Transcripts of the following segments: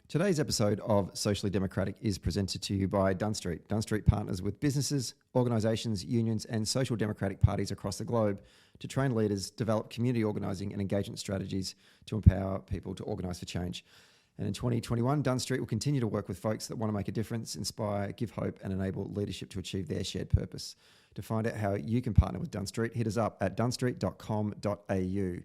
Today's episode of Socially Democratic is presented to you by Dunn Street. Dunn Street partners with businesses, organisations, unions and social democratic parties across the globe to train leaders, develop community organising and engagement strategies to empower people to organise for change. And in 2021, Dunn Street will continue to work with folks that want to make a difference, inspire, give hope and enable leadership to achieve their shared purpose. To find out how you can partner with Dunn Street, hit us up at dunnstreet.com.au.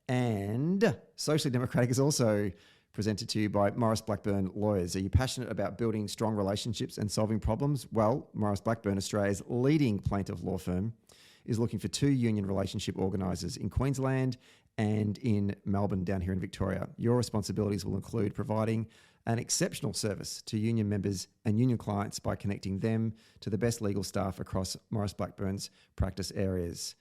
And Socially Democratic is also presented to you by Maurice Blackburn Lawyers. Are you passionate about building strong relationships and solving problems? Well, Maurice Blackburn, Australia's leading plaintiff law firm, is looking for 2 union relationship organisers in Queensland and in Melbourne down here in Victoria. Your responsibilities will include providing an exceptional service to union members and union clients by connecting them to the best legal staff across Maurice Blackburn's practice areas.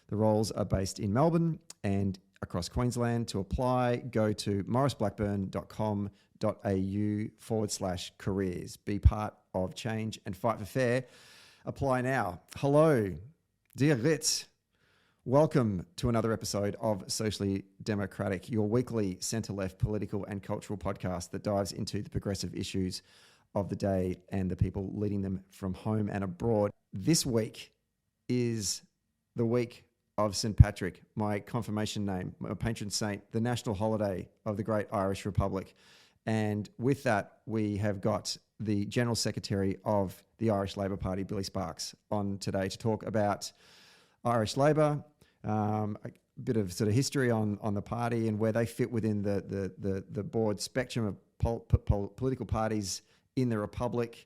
The roles are based in Melbourne and across Queensland. To apply, go to mauriceblackburn.com.au/careers. Be part of change and fight for fair. Apply now. Hello, dear Ritz. Welcome to another episode of Socially Democratic, your weekly centre-left political and cultural podcast that dives into the progressive issues of the day and the people leading them from home and abroad. This week is the week of St. Patrick, my confirmation name, my patron saint, the national holiday of the great Irish Republic. And with that, we have got the General Secretary of the Irish Labor Party, Billie Sparks, on today to talk about Irish Labor, a bit of sort of history on the party and where they fit within the broad spectrum of political parties in the Republic,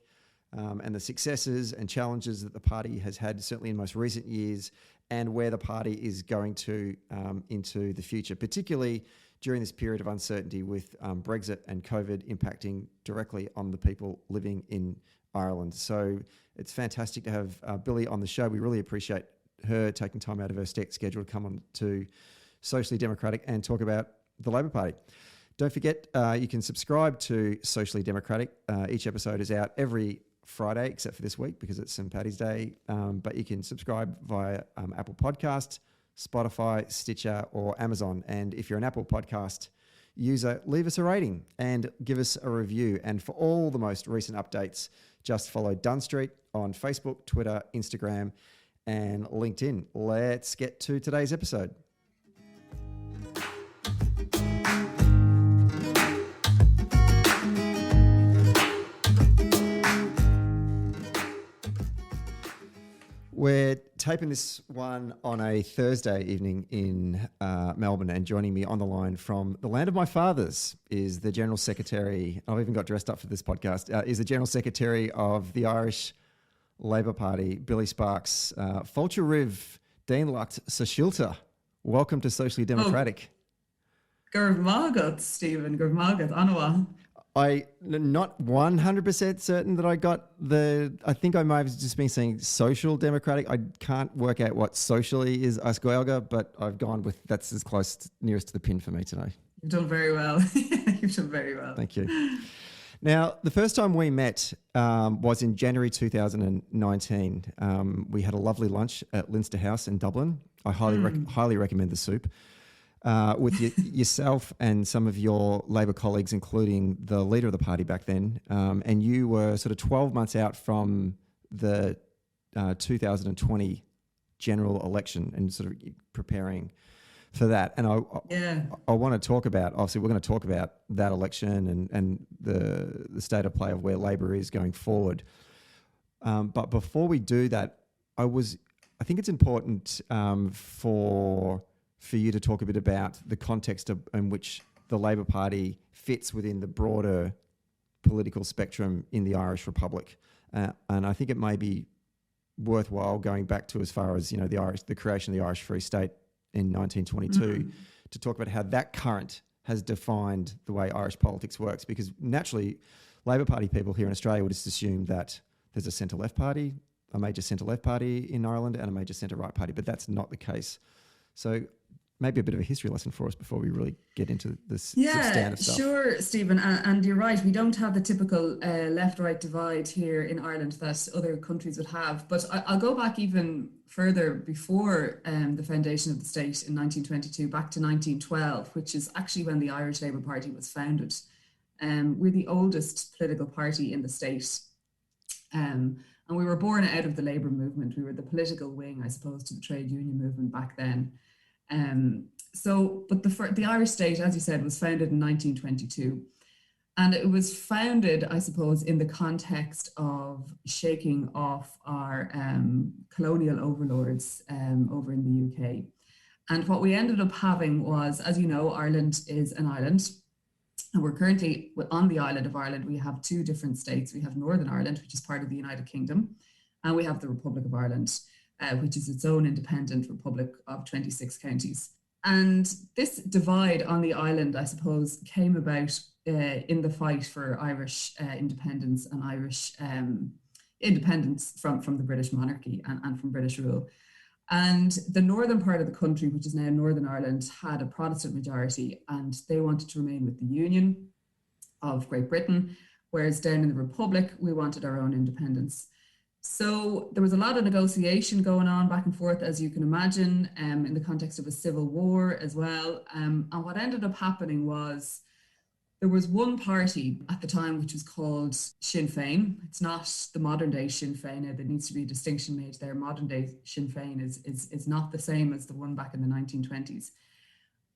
and the successes and challenges that the party has had, certainly in most recent years, and where the party is going to into the future, particularly during this period of uncertainty with Brexit and COVID impacting directly on the people living in Ireland. So it's fantastic to have Billie on the show. We really appreciate her taking time out of her schedule to come on to Socially Democratic and talk about the Labor Party. Don't forget, you can subscribe to Socially Democratic. Each episode is out every Friday, except for this week because it's St. Paddy's Day. But you can subscribe via Apple Podcasts, Spotify, Stitcher, or Amazon. And if you're an Apple Podcast user, leave us a rating and give us a review. And for all the most recent updates, just follow Dunn Street on Facebook, Twitter, Instagram, and LinkedIn. Let's get to today's episode. We're taping this one on a Thursday evening in Melbourne, and joining me on the line from the land of my fathers is the General Secretary, I've even got dressed up for this podcast, is the General Secretary of the Irish Labor Party, Billie Sparks. Fulcher Riv, Dean Lucht, Sashilta. Welcome to Socially Democratic. Gurv Magat, Stephen, Gurv Magat, Anawa. I'm not 100% certain that I got I think I might have just been saying social democratic. I can't work out what socially is Asgoelga, but I've gone with that's as close, nearest to the pin for me today. You've done very well. You've done very well. Thank you. Now, the first time we met was in January 2019. We had a lovely lunch at Leinster House in Dublin. I highly recommend the soup. With yourself and some of your Labor colleagues, including the leader of the party back then, and you were sort of 12 months out from the 2020 general election and sort of preparing for that. And I want to talk about, obviously we're going to talk about that election and the state of play of where Labor is going forward. But before we do that, I think it's important for you to talk a bit about the context in which the Labor Party fits within the broader political spectrum in the Irish Republic. And I think it may be worthwhile going back to as far as, the creation of the Irish Free State in 1922 to talk about how that current has defined the way Irish politics works. Because naturally, Labor Party people here in Australia would just assume that there's a centre-left party, a major centre-left party in Ireland and a major centre-right party, but that's not the case. So maybe a bit of a history lesson for us before we really get into this substantive stuff. Yeah, sure, Stephen. And you're right. We don't have the typical left-right divide here in Ireland that other countries would have. But I'll go back even further before the foundation of the state in 1922, back to 1912, which is actually when the Irish Labour Party was founded. We're the oldest political party in the state. And we were born out of the labour movement. We were the political wing, I suppose, to the trade union movement back then. But the Irish state, as you said, was founded in 1922. And it was founded, I suppose, in the context of shaking off our colonial overlords over in the UK. And what we ended up having was, as you know, Ireland is an island. And we're currently on the island of Ireland. We have two different states. We have Northern Ireland, which is part of the United Kingdom, and we have the Republic of Ireland, which is its own independent republic of 26 counties. And this divide on the island, I suppose, came about in the fight for Irish independence and Irish independence from the British monarchy and from British rule. And the northern part of the country, which is now Northern Ireland, had a Protestant majority, and they wanted to remain with the Union of Great Britain, whereas down in the Republic, we wanted our own independence. So there was a lot of negotiation going on back and forth, as you can imagine, in the context of a civil war as well. And what ended up happening was there was one party at the time which was called Sinn Féin. It's not the modern day Sinn Féin. There needs to be a distinction made there. Modern day Sinn Féin is not the same as the one back in the 1920s.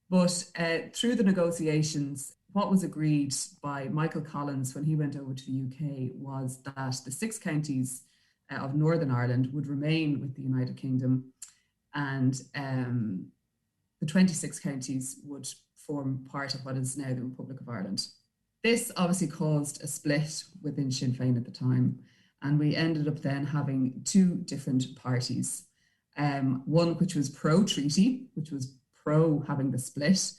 But through the negotiations, what was agreed by Michael Collins when he went over to the UK was that the 6 counties of Northern Ireland would remain with the United Kingdom, and the 26 counties would form part of what is now the Republic of Ireland. This obviously caused a split within Sinn Féin at the time, and we ended up then having 2 different parties. One which was pro-treaty, which was pro having the split,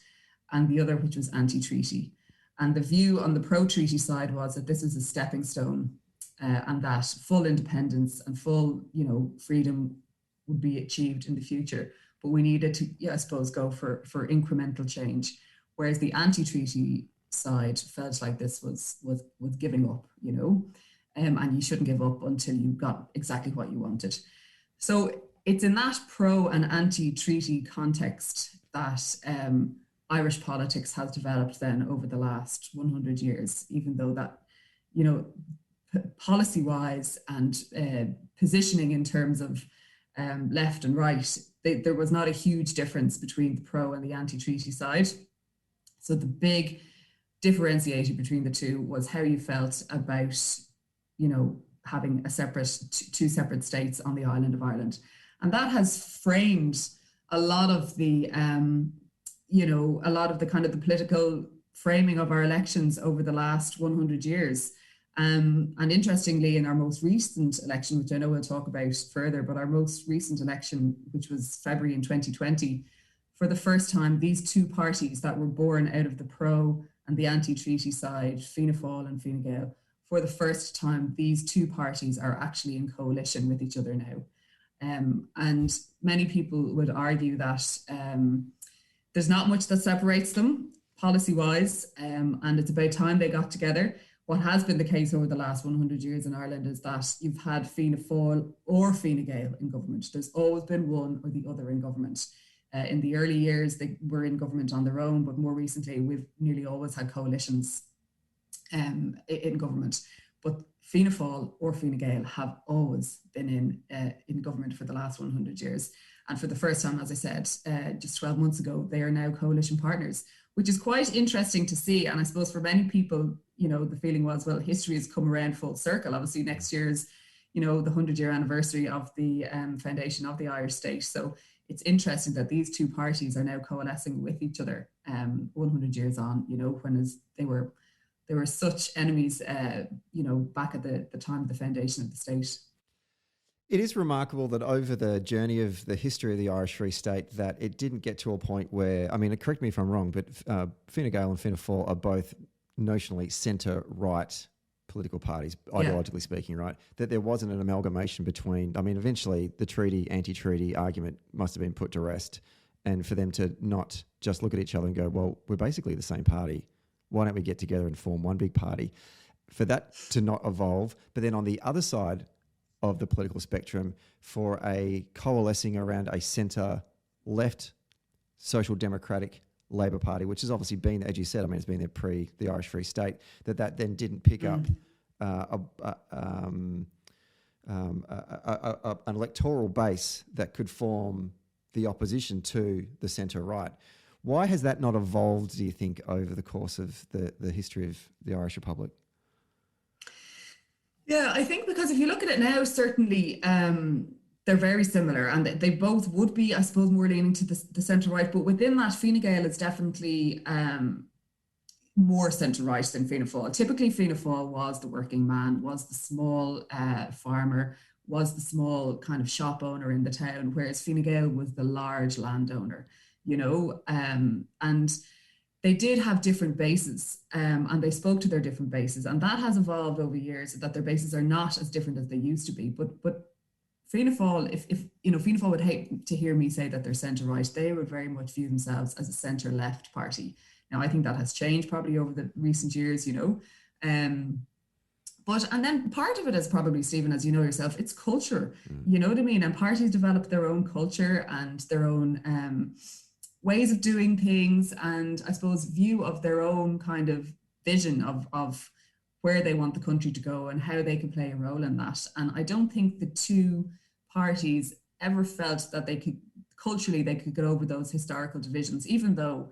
and the other which was anti-treaty. And the view on the pro-treaty side was that this is a stepping stone, and that full independence and full, freedom would be achieved in the future. But we needed to, I suppose, go for incremental change. Whereas the anti-treaty side felt like this was giving up, and you shouldn't give up until you got exactly what you wanted. So it's in that pro and anti-treaty context that Irish politics has developed then over the last 100 years, even though that, policy-wise and positioning in terms of left and right, there was not a huge difference between the pro and the anti-treaty side. So the big differentiator between the two was how you felt about, having two separate states on the island of Ireland. And that has framed a lot of the, kind of the political framing of our elections over the last 100 years. And interestingly, in our most recent election, which I know we'll talk about further, but our most recent election, which was February in 2020, for the first time, these 2 parties that were born out of the pro and the anti-treaty side, Fianna Fáil and Fine Gael, for the first time, these 2 parties are actually in coalition with each other now. And many people would argue that there's not much that separates them policy-wise, and it's about time they got together. What has been the case over the last 100 years in Ireland is that you've had Fianna Fáil or Fine Gael in government. There's always been one or the other in government. In the early years, they were in government on their own, but more recently, we've nearly always had coalitions in government. But Fianna Fáil or Fine Gael have always been in government for the last 100 years. And for the first time, as I said, just 12 months ago, they are now coalition partners, which is quite interesting to see. And I suppose for many people, the feeling was, well, history has come around full circle. Obviously, next year's, the 100-year anniversary of the foundation of the Irish state. So it's interesting that these 2 parties are now coalescing with each other 100 years on, they were such enemies, back at the time of the foundation of the state. It is remarkable that over the journey of the history of the Irish Free State that it didn't get to a point where, correct me if I'm wrong, but Fine Gael and Fianna Fáil are both notionally centre-right political parties, ideologically speaking, right? That there wasn't an amalgamation between, eventually the treaty, anti-treaty argument must have been put to rest, and for them to not just look at each other and go, well, we're basically the same party. Why don't we get together and form one big party? For that to not evolve, but then on the other side of the political spectrum, for a coalescing around a centre-left social democratic Labor Party, which has obviously been, as you said, I mean, it's been there pre the Irish Free State, that then didn't pick up an electoral base that could form the opposition to the centre-right. Why has that not evolved, do you think, over the course of the history of the Irish Republic? Yeah, I think because if you look at it now, certainly they're very similar, and they both would be, I suppose, more leaning to the centre-right. But within that, Fine Gael is definitely more centre-right than Fianna Fáil. Typically, Fianna Fáil was the working man, was the small farmer, was the small kind of shop owner in the town, whereas Fine Gael was the large landowner, and they did have different bases, and they spoke to their different bases, and that has evolved over years, that their bases are not as different as they used to be. But Fianna Fáil, if Fianna Fáil would hate to hear me say that they're centre-right, they would very much view themselves as a centre-left party. Now, I think that has changed probably over the recent years, and then part of it is probably, Stephen, as you know yourself, it's culture, you know what I mean? And parties develop their own culture and their own ways of doing things, and I suppose view of their own kind of vision of where they want the country to go and how they can play a role in that. And I don't think the two parties ever felt that they could get over those historical divisions, even though,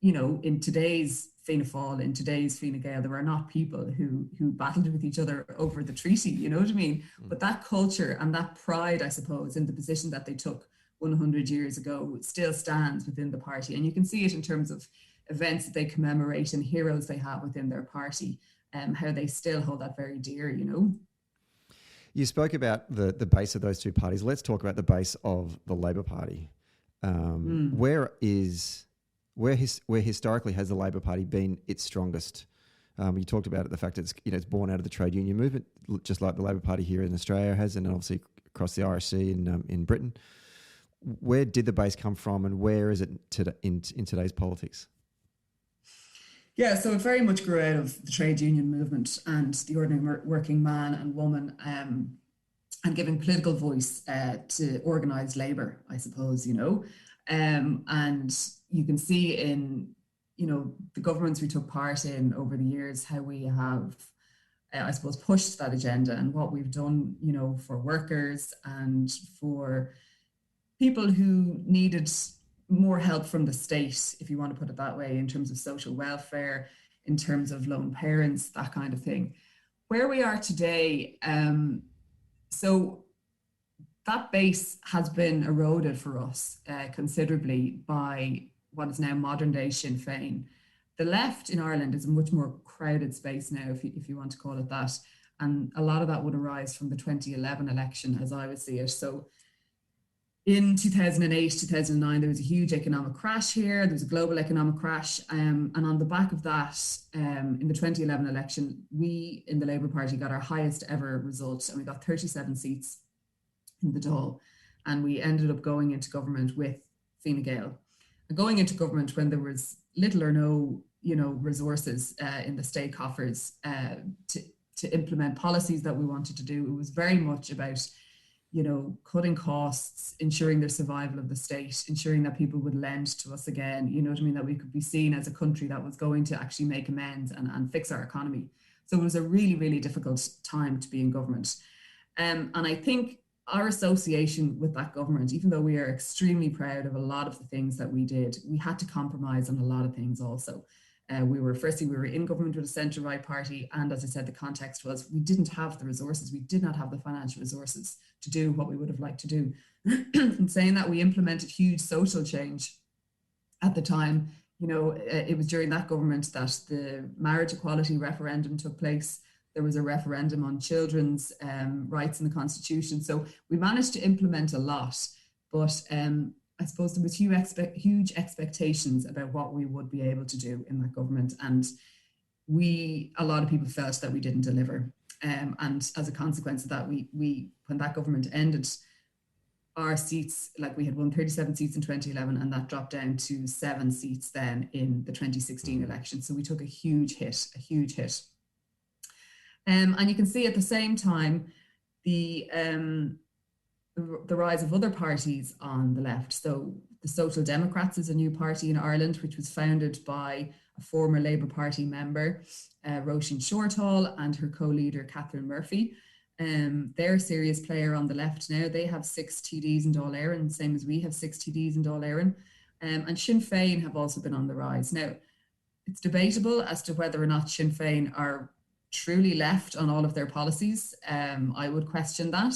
in today's Fianna Fáil, in today's Fine Gael, there are not people who battled with each other over the treaty, you know what I mean? But that culture and that pride, I suppose, in the position that they took 100 years ago still stands within the party. And you can see it in terms of events that they commemorate and heroes they have within their party, how they still hold that very dear, You spoke about the base of those two parties. Let's talk about the base of the Labor Party. Where historically has the Labor Party been its strongest? You talked about it, the fact that it's born out of the trade union movement, just like the Labor Party here in Australia has, and obviously across the Irish Sea in Britain. Where did the base come from, and where is it in today's politics? Yeah, so it very much grew out of the trade union movement and the ordinary working man and woman, and giving political voice to organised labour, I suppose, and you can see in, the governments we took part in over the years, how we have, I suppose, pushed that agenda and what we've done, for workers and for people who needed more help from the state, if you want to put it that way, in terms of social welfare, in terms of lone parents, that kind of thing. Where we are today, so that base has been eroded for us considerably by what is now modern day Sinn Féin. The left in Ireland is a much more crowded space now, if you want to call it that. And a lot of that would arise from the 2011 election, as I would see it. So in 2008, 2009, there was a huge economic crash here. There was a global economic crash. And on the back of that, in the 2011 election, we in the Labour Party got our highest ever result, and we got 37 seats in the Dáil. And we ended up going into government with Fine Gael. And going into government when there was little or no, resources in the state coffers to implement policies that we wanted to do. It was very much about cutting costs, ensuring the survival of the state, ensuring that people would lend to us again, that we could be seen as a country that was going to actually make amends and fix our economy. So it was a really, really difficult time to be in government. And I think our association with that government, even though we are extremely proud of a lot of the things that we did, we had to compromise on a lot of things also. We were in government with a centre-right party, and as I said, the context was we didn't have the resources, we did not have the financial resources to do what we would have liked to do. In saying that, we implemented huge social change at the time. It was during that government that the marriage equality referendum took place. There was a referendum on children's rights in the Constitution. So we managed to implement a lot, but I suppose there was huge expectations about what we would be able to do in that government. And a lot of people felt that we didn't deliver. And as a consequence of that, we when that government ended, our seats, like we had won 37 seats in 2011, and that dropped down to 7 seats then in the 2016 election. So we took a huge hit. And you can see at the same time, the rise of other parties on the left. So the The Social Democrats is a new party in Ireland, which was founded by a former Labour Party member, Roisin Shortall, and her co-leader, Catherine Murphy. They're a serious player on the left now. They have 6 TDs in Dáil Éireann, same as we have 6 TDs in Dáil Éireann. And Sinn Féin have also been on the rise. Now, it's debatable as to whether or not Sinn Féin are truly left on all of their policies. I would question that.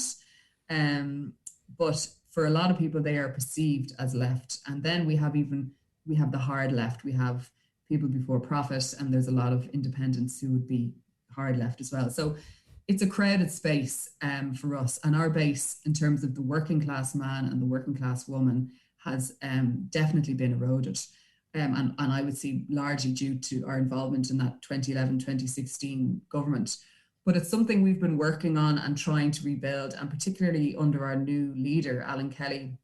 But for a lot of people, they are perceived as left. And then we have the hard left. We have People Before Profit, and there's a lot of independents who would be hard left as well. So it's a crowded space for us. And our base in terms of the working class man and the working class woman has definitely been eroded. And I would see largely due to our involvement in that 2011, 2016 government. But it's something we've been working on and trying to rebuild, and particularly under our new leader, Alan Kelly,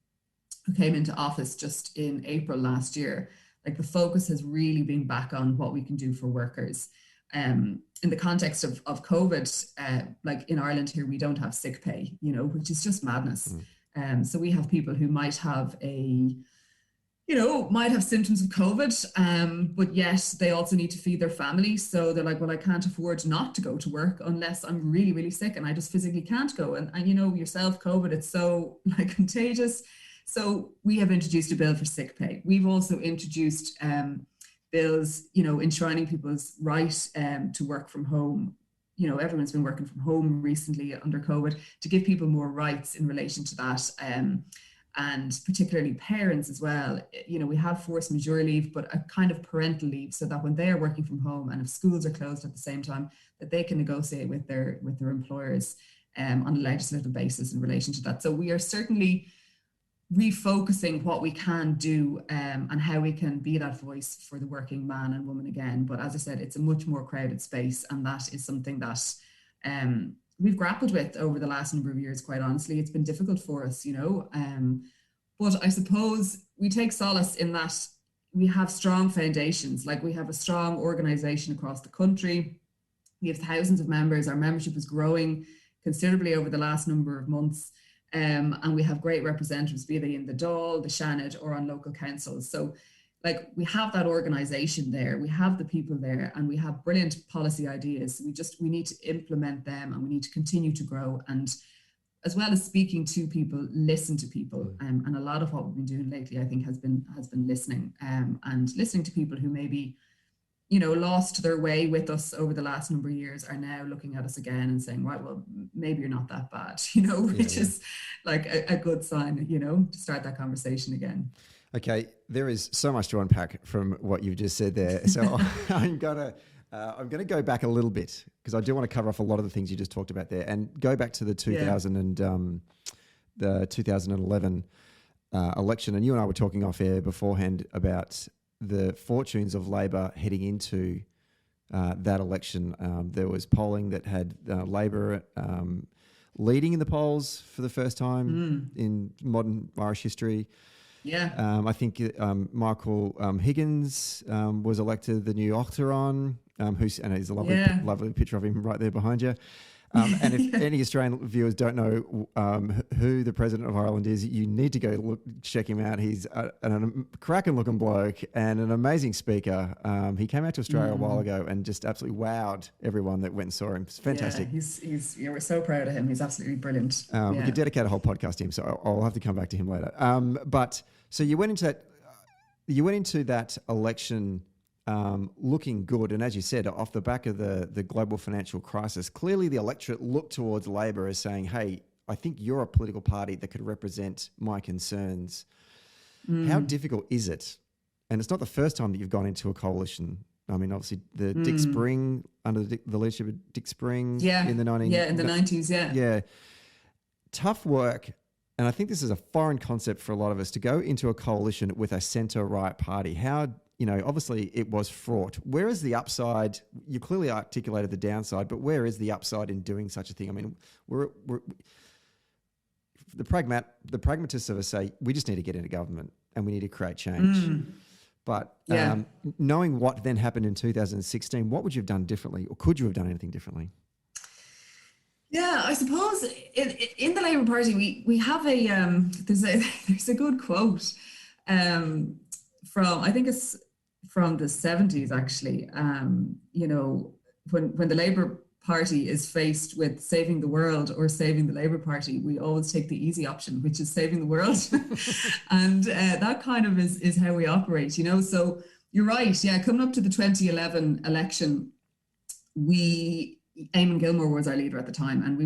who came into office just in April last year. Like, the focus has really been back on what we can do for workers. In the context of COVID, like in Ireland here, we don't have sick pay, which is just madness. So we have people who might have symptoms of COVID, but yet they also need to feed their family. So they're like, well, I can't afford not to go to work unless I'm really, really sick and I just physically can't go. And yourself, COVID, it's so contagious. So we have introduced a bill for sick pay. We've also introduced bills, enshrining people's right to work from home. Everyone's been working from home recently under COVID, to give people more rights in relation to that. And particularly parents as well. We have forced majeure leave, but a kind of parental leave, so that when they are working from home and if schools are closed at the same time, that they can negotiate with their employers on a legislative basis in relation to that. So we are certainly refocusing what we can do and how we can be that voice for the working man and woman again. But as I said, it's a much more crowded space, and that is something that we've grappled with over the last number of years. Quite honestly, it's been difficult for us, but I suppose we take solace in that we have strong foundations. Like, we have a strong organization across the country. We have thousands of members. Our membership is growing considerably over the last number of months. And we have great representatives, be they in the Dáil, the Seanad, or on local councils. So we have that organization there, we have the people there, and we have brilliant policy ideas. We need to implement them, and we need to continue to grow. And as well as speaking to people, listen to people. And a lot of what we've been doing lately, I think, has been listening, and listening to people who maybe, lost their way with us over the last number of years, are now looking at us again and saying, right, well, maybe you're not that bad, which is like a good sign, to start that conversation again. Okay, there is so much to unpack from what you've just said there. So I'm gonna go back a little bit, because I do want to cover off a lot of the things you just talked about there, and go back to the 2011 election. And you and I were talking off air beforehand about the fortunes of Labor heading into that election. There was polling that had Labor leading in the polls for the first time in modern Irish history. Yeah. I think Michael Higgins was elected the new Octaron, and there's a lovely picture of him right there behind you. And if any Australian viewers don't know who the President of Ireland is, you need to go check him out. He's a cracking looking bloke and an amazing speaker. He came out to Australia a while ago and just absolutely wowed everyone that went and saw him. It's fantastic. Yeah, we're so proud of him. He's absolutely brilliant. We could dedicate a whole podcast to him, so I'll have to come back to him later. But so you went into that election looking good. And as you said, off the back of the global financial crisis, clearly the electorate looked towards Labor as saying, hey, I think you're a political party that could represent my concerns. How difficult is it? And it's not the first time that you've gone into a coalition. I mean, obviously the Dick Spring, under the leadership of Dick Spring in the 90s. Yeah. Tough work. And I think this is a foreign concept for a lot of us, to go into a coalition with a centre-right party. How, obviously it was fraught. Where is the upside? You clearly articulated the downside, but where is the upside in doing such a thing? I mean, the pragmatists of us say we just need to get into government and we need to create change. But knowing what then happened in 2016, what would you have done differently, or could you have done anything differently? Yeah, I suppose in the Labour Party we have there's a good quote from, I think it's from the 70s, actually. You know, when the Labour Party is faced with saving the world or saving the Labour Party, we always take the easy option, which is saving the world. And that kind of is how we operate, you know. So you're right. Yeah, coming up to the 2011 election, Eamon Gilmore was our leader at the time, and we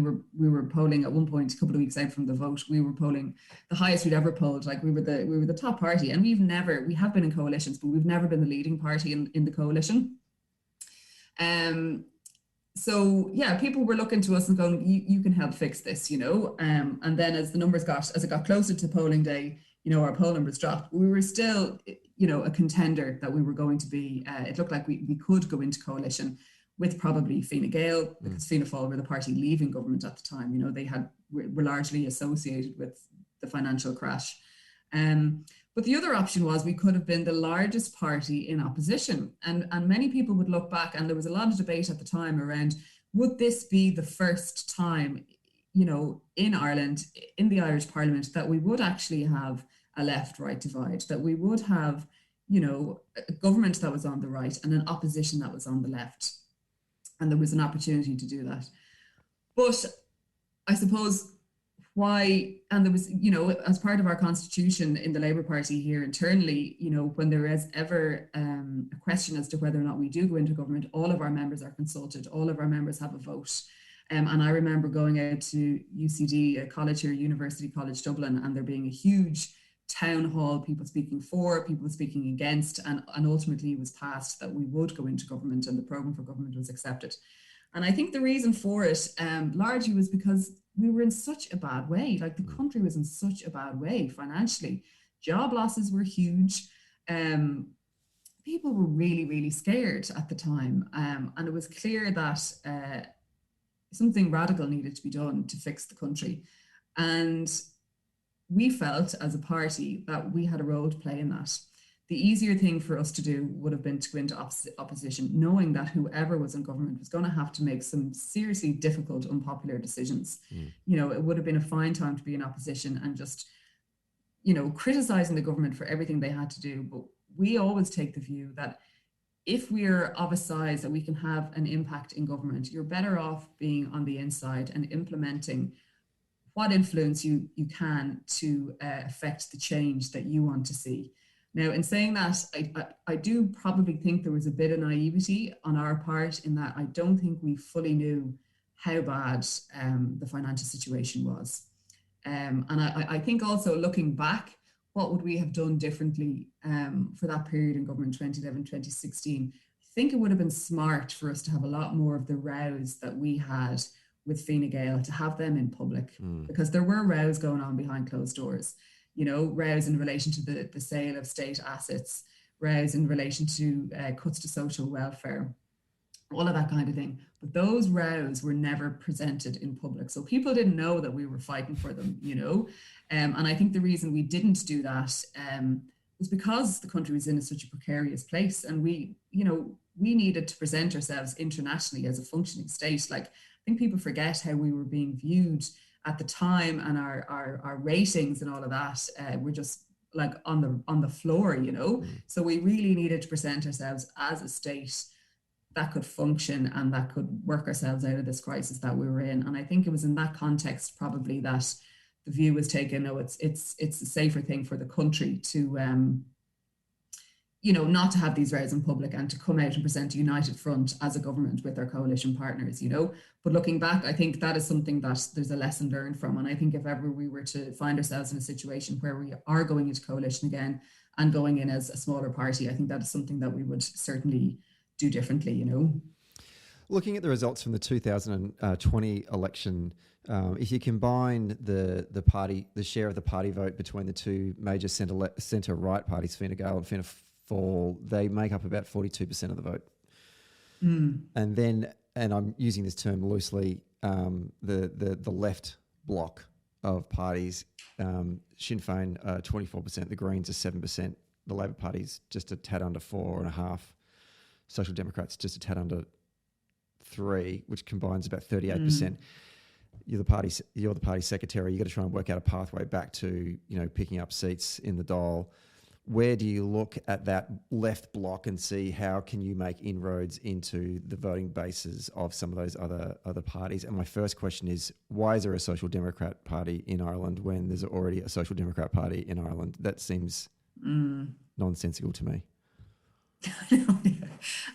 were polling at one point, a couple of weeks out from the vote, we were polling the highest we'd ever polled. Like we were the top party, and we have been in coalitions, but we've never been the leading party in the coalition. So yeah, people were looking to us and going, you can help fix this, you know. And then as it got closer to polling day, you know, our poll numbers dropped. We were still, you know, a contender that we were going to be. It looked like we could go into coalition with probably Fine Gael, because Fianna Fáil were the party leaving government at the time. You know, were largely associated with the financial crash. But the other option was we could have been the largest party in opposition. And many people would look back, and there was a lot of debate at the time around, would this be the first time, you know, in Ireland, in the Irish Parliament, that we would actually have a left-right divide, that we would have, you know, a government that was on the right and an opposition that was on the left. And there was an opportunity to do that. But I suppose why, and there was, you know, as part of our constitution in the Labour Party here internally, you know, when there is ever a question as to whether or not we do go into government, all of our members are consulted, all of our members have a vote. And I remember going out to UCD, a college here, University College Dublin, and there being a huge town hall, people speaking for, people speaking against, and ultimately it was passed that we would go into government, and the programme for government was accepted. And I think the reason for it largely was because we were in such a bad way. Like the country was in such a bad way financially. Job losses were huge. People were really, really scared at the time. And it was clear that something radical needed to be done to fix the country. And we felt as a party that we had a role to play in that. The easier thing for us to do would have been to go into opposition, knowing that whoever was in government was going to have to make some seriously difficult, unpopular decisions. You know, it would have been a fine time to be in opposition and just, you know, criticizing the government for everything they had to do. But we always take the view that if we're of a size that we can have an impact in government, you're better off being on the inside and implementing what influence you can to affect the change that you want to see. Now, in saying that, I do probably think there was a bit of naivety on our part in that I don't think we fully knew how bad the financial situation was. And I think also looking back, what would we have done differently for that period in government, 2011, 2016? I think it would have been smart for us to have a lot more of the rows that we had with Fine Gael, to have them in public, because there were rows going on behind closed doors. You know, rows in relation to the sale of state assets, rows in relation to cuts to social welfare, all of that kind of thing. But those rows were never presented in public. So people didn't know that we were fighting for them, you know. And I think the reason we didn't do that was because the country was in such a precarious place. And we needed to present ourselves internationally as a functioning state. Like, I think people forget how we were being viewed at the time, and our ratings and all of that were just like on the floor, you know. So we really needed to present ourselves as a state that could function and that could work ourselves out of this crisis that we were in. And I think it was in that context probably that the view was taken, no, it's a safer thing for the country to not to have these rows in public and to come out and present a united front as a government with our coalition partners, you know. But looking back, I think that is something that there's a lesson learned from. And I think if ever we were to find ourselves in a situation where we are going into coalition again and going in as a smaller party, I think that is something that we would certainly do differently, you know. Looking at the results from the 2020 election, if you combine the share of the party vote between the two major centre-right parties, Fine Gael and Fianna Fáil, they make up about 42% of the vote. And then, and I'm using this term loosely, the left bloc of parties, Sinn Féin 24%, the Greens are 7%, the Labor Party's just a tad under 4.5%, Social Democrats just a tad under 3%, which combines about 38%. You're the party secretary. You got to try and work out a pathway back to, you know, picking up seats in the Dáil. where do you look at that left bloc and see how can you make inroads into the voting bases of some of those other parties? And my first question is, why is there a Social Democrat Party in Ireland when there's already a Social Democrat Party in Ireland? That seems nonsensical to me.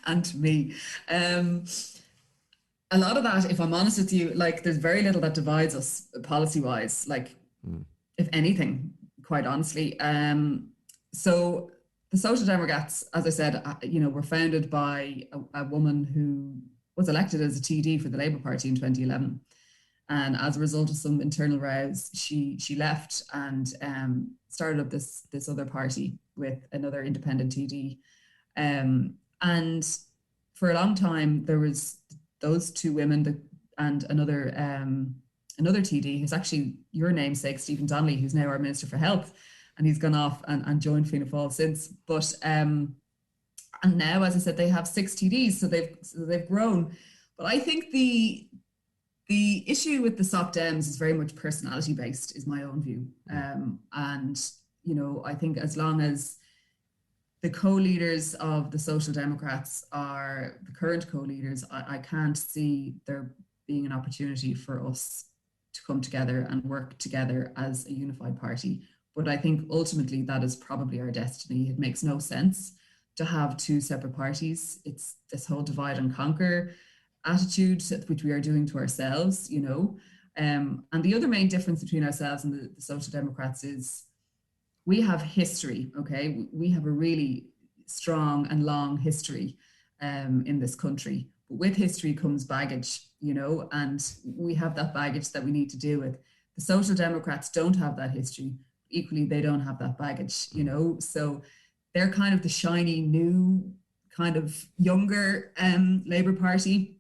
And to me. A lot of that, if I'm honest with you, like there's very little that divides us policy-wise, like if anything, quite honestly. So the Social Democrats, as I said, were founded by a woman who was elected as a TD for the Labour Party in 2011. And as a result of some internal rows, she left and started up this other party with another independent TD. And for a long time, there was those two women and another TD, who's actually your namesake, Stephen Donnelly, who's now our Minister for Health, and he's gone off and joined Fianna Fáil since. But and now, as I said, they have 6 TDs, so they've grown. But I think the issue with the Soc Dems is very much personality based, is my own view. And I think as long as the co-leaders of the Social Democrats are the current co-leaders, I can't see there being an opportunity for us to come together and work together as a unified party. But I think ultimately that is probably our destiny. It makes no sense to have 2 separate parties. It's this whole divide and conquer attitude which we are doing to ourselves, And the other main difference between ourselves and the Social Democrats is we have history, okay? We have a really strong and long history in this country. But with history comes baggage, and we have that baggage that we need to deal with. The Social Democrats don't have that history. Equally, they don't have that baggage, So they're kind of the shiny, new, kind of younger Labour Party.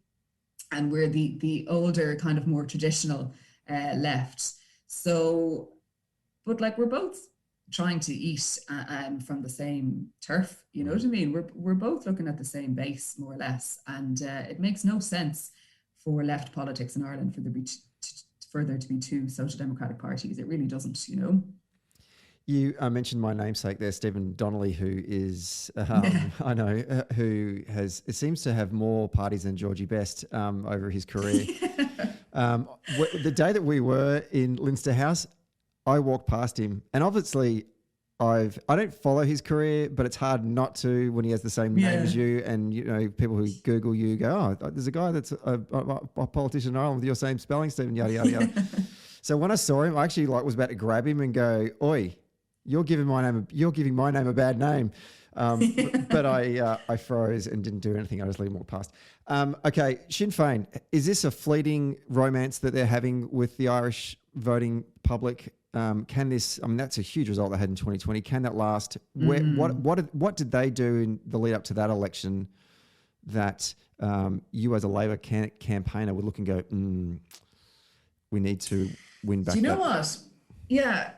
And we're the older, kind of more traditional left. So, but like we're both trying to eat from the same turf, you know what I mean? We're both looking at the same base, more or less, and it makes no sense for left politics in Ireland for there to be 2 social democratic parties. It really doesn't, You mentioned my namesake there, Stephen Donnelly, who is, I know, who it seems to have more parties than Georgie Best over his career. The day that we were in Leinster House, I walked past him, and obviously I don't follow his career, but it's hard not to when he has the same name as you, and people who Google you go, oh, there's a guy that's a politician in Ireland with your same spelling, Stephen, yada yada yada. So when I saw him, I actually was about to grab him and go, "Oi, you're giving my name a bad name." But I froze and didn't do anything. I just let him walk past. Okay, Sinn Féin, is this a fleeting romance that they're having with the Irish voting public? Can this? I mean, that's a huge result they had in 2020. Can that last? What did they do in the lead up to that election that you as a Labor campaigner would look and go, we need to win back? Do you know what? Yeah.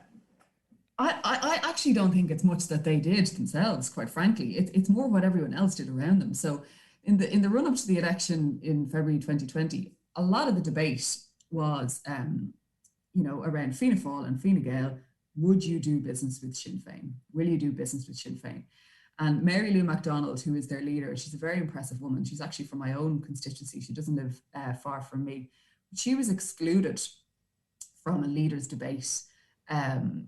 I actually don't think it's much that they did themselves, quite frankly. It's more what everyone else did around them. So in the run up to the election in February 2020, a lot of the debate was, around Fianna Fáil and Fine Gael. Would you do business with Sinn Féin? Will you do business with Sinn Féin? And Mary Lou MacDonald, who is their leader, she's a very impressive woman. She's actually from my own constituency. She doesn't live far from me. She was excluded from a leaders' debate.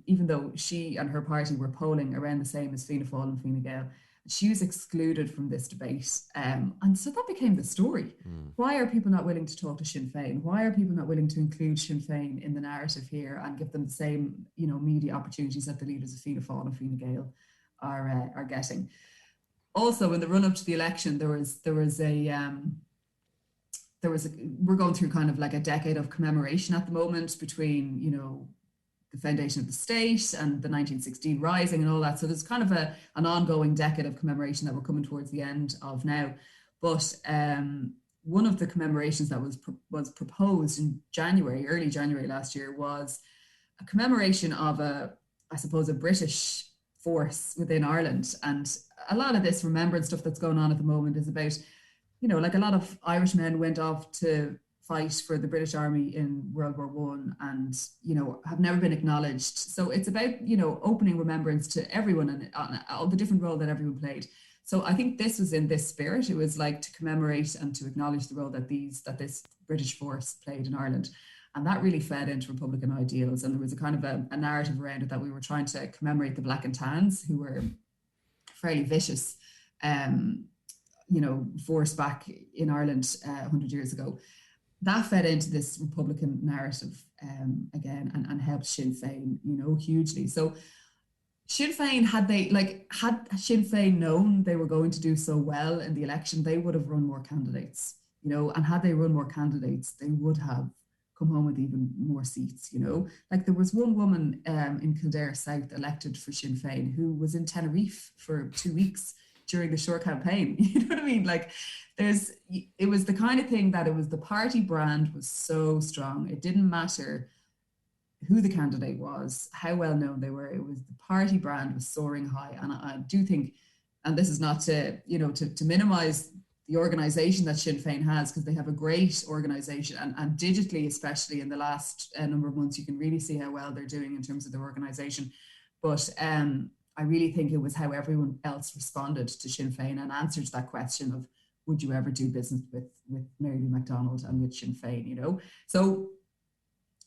Even though she and her party were polling around the same as Fianna Fáil and Fine Gael, she was excluded from this debate. And so that became the story. Why are people not willing to talk to Sinn Féin? Why are people not willing to include Sinn Féin in the narrative here and give them the same, media opportunities that the leaders of Fianna Fáil and Fine Gael are getting? Also, in the run up to the election, we're going through kind of like a decade of commemoration at the moment between, the foundation of the state and the 1916 Rising and all that. So there's kind of an ongoing decade of commemoration that we're coming towards the end of now. But one of the commemorations that was proposed in early January last year, was a commemoration of a British force within Ireland. And a lot of this remembrance stuff that's going on at the moment is about, like a lot of Irish men went off to fight for the British Army in World War One, and have never been acknowledged. So it's about opening remembrance to everyone and all the different role that everyone played. So I think this was in this spirit. It was like to commemorate and to acknowledge the role that this British force played in Ireland. And that really fed into Republican ideals. And there was a kind of a narrative around it that we were trying to commemorate the Black and Tans, who were fairly vicious, force back in Ireland 100 years ago. That fed into this Republican narrative again and helped Sinn Féin, hugely. So Sinn Féin, had Sinn Féin known they were going to do so well in the election, they would have run more candidates, and had they run more candidates, they would have come home with even more seats, Like there was one woman in Kildare South elected for Sinn Féin who was in Tenerife for 2 weeks during the short campaign. You know what I mean? Like it was the kind of thing that it was the party brand was so strong. It didn't matter who the candidate was, how well known they were. It was the party brand was soaring high. And I do think, and this is not to minimize the organization that Sinn Féin has, because they have a great organization, and digitally, especially in the last number of months, you can really see how well they're doing in terms of their organization. But I really think it was how everyone else responded to Sinn Féin and answered that question of, would you ever do business with Mary Lou McDonald and with Sinn Féin, So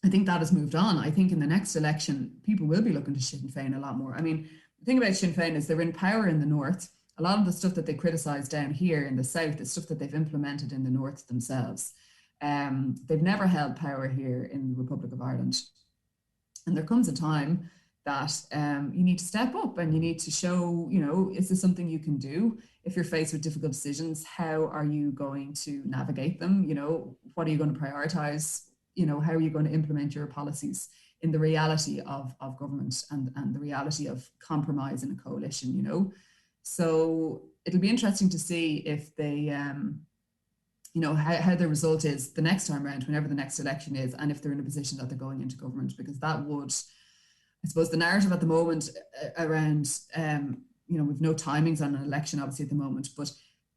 I think that has moved on. I think in the next election, people will be looking to Sinn Féin a lot more. I mean, the thing about Sinn Féin is they're in power in the north. A lot of the stuff that they criticise down here in the south is stuff that they've implemented in the north themselves. They've never held power here in the Republic of Ireland. And there comes a time that you need to step up and you need to show, is this something you can do? If you're faced with difficult decisions, how are you going to navigate them? What are you going to prioritise? How are you going to implement your policies in the reality of government and the reality of compromise in a coalition, So it'll be interesting to see if they, how the result is the next time around, whenever the next election is, and if they're in a position that they're going into government, because that would, I suppose the narrative at the moment around, we've no timings on an election, obviously, at the moment, but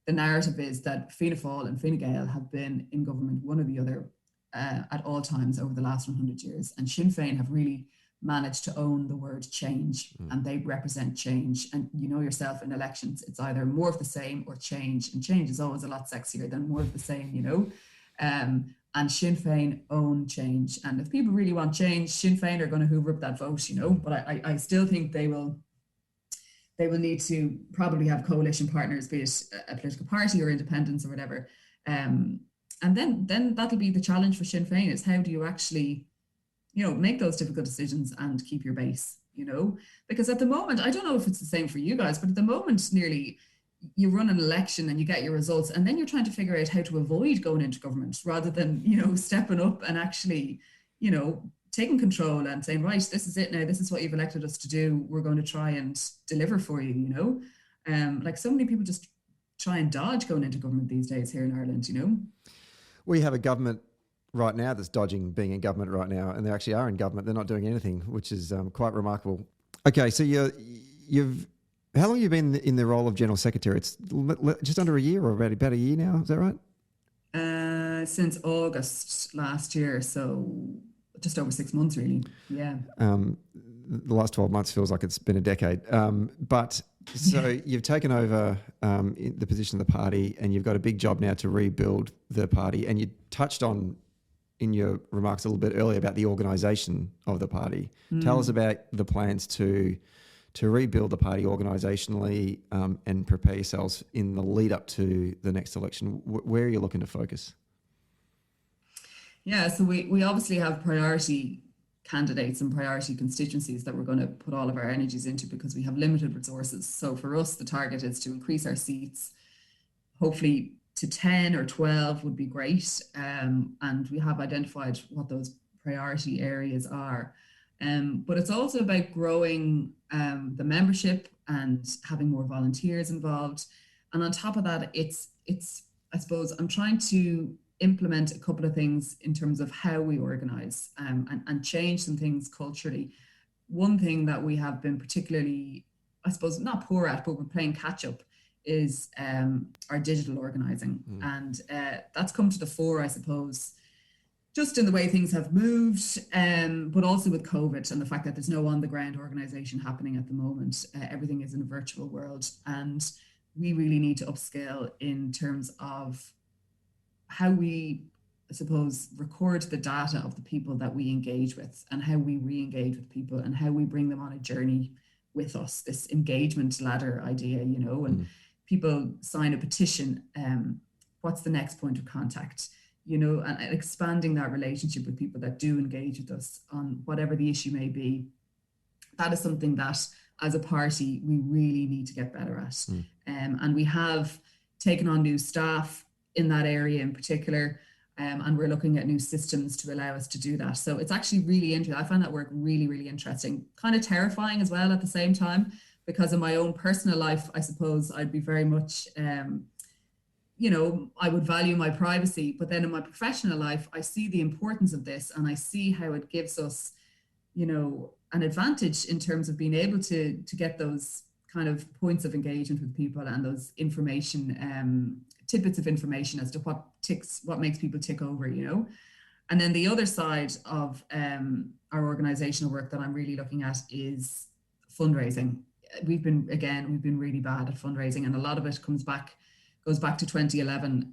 the narrative is that Fianna Fáil and Fine Gael have been in government, one or the other, at all times over the last 100 years. And Sinn Féin have really managed to own the word change, and they represent change. And yourself in elections, it's either more of the same or change. And change is always a lot sexier than more of the same, And Sinn Féin own change. And if people really want change, Sinn Féin are going to hoover up that vote, But I still think they will need to probably have coalition partners, be it a political party or independents or whatever. And then that'll be the challenge for Sinn Féin, is how do you actually, make those difficult decisions and keep your base, Because at the moment, I don't know if it's the same for you guys, but at the moment, nearly you run an election and you get your results, and then you're trying to figure out how to avoid going into government rather than, stepping up and actually, taking control and saying, right, this is it now. This is what you've elected us to do. We're going to try and deliver for you, Like so many people just try and dodge going into government these days here in Ireland, We have a government right now that's dodging being in government right now, and they actually are in government. They're not doing anything, which is quite remarkable. Okay, so you've how long have you been in the role of General Secretary? It's just under a year, or about a year now, is that right? Since August last year, so just over 6 months, really. Yeah. The last 12 months feels like it's been a decade. But so you've taken over the position of the party, and you've got a big job now to rebuild the party. And you touched on in your remarks a little bit earlier about the organisation of the party. Tell us about the plans to rebuild the party organisationally and prepare yourselves in the lead up to the next election. Where are you looking to focus? Yeah, so we obviously have priority candidates and priority constituencies that we're going to put all of our energies into, because we have limited resources. So for us, the target is to increase our seats, hopefully to 10 or 12 would be great. And we have identified what those priority areas are. But it's also about growing the membership and having more volunteers involved. And on top of that, it's I suppose I'm trying to implement a couple of things in terms of how we organise and change some things culturally. One thing that we have been particularly, I suppose, not poor at, but we're playing catch up, is our digital organising. And that's come to the fore, I suppose, just in the way things have moved, but also with COVID and the fact that there's no on-the-ground organisation happening at the moment. Everything is in a virtual world, and we really need to upscale in terms of how we, I suppose, record the data of the people that we engage with and how we re-engage with people and how we bring them on a journey with us, this engagement ladder idea, and people sign a petition. What's the next point of contact? And expanding that relationship with people that do engage with us on whatever the issue may be. That is something that as a party, we really need to get better at. And we have taken on new staff in that area in particular, and we're looking at new systems to allow us to do that. So it's actually really interesting. I find that work really, really interesting, kind of terrifying as well at the same time, because in my own personal life, I suppose I'd be very much, I would value my privacy, but then in my professional life, I see the importance of this and I see how it gives us, an advantage in terms of being able to get those kind of points of engagement with people and those information, tidbits of information as to what makes people tick over, And then the other side of our organizational work that I'm really looking at is fundraising. We've been really bad at fundraising, and a lot of it goes back to 2011.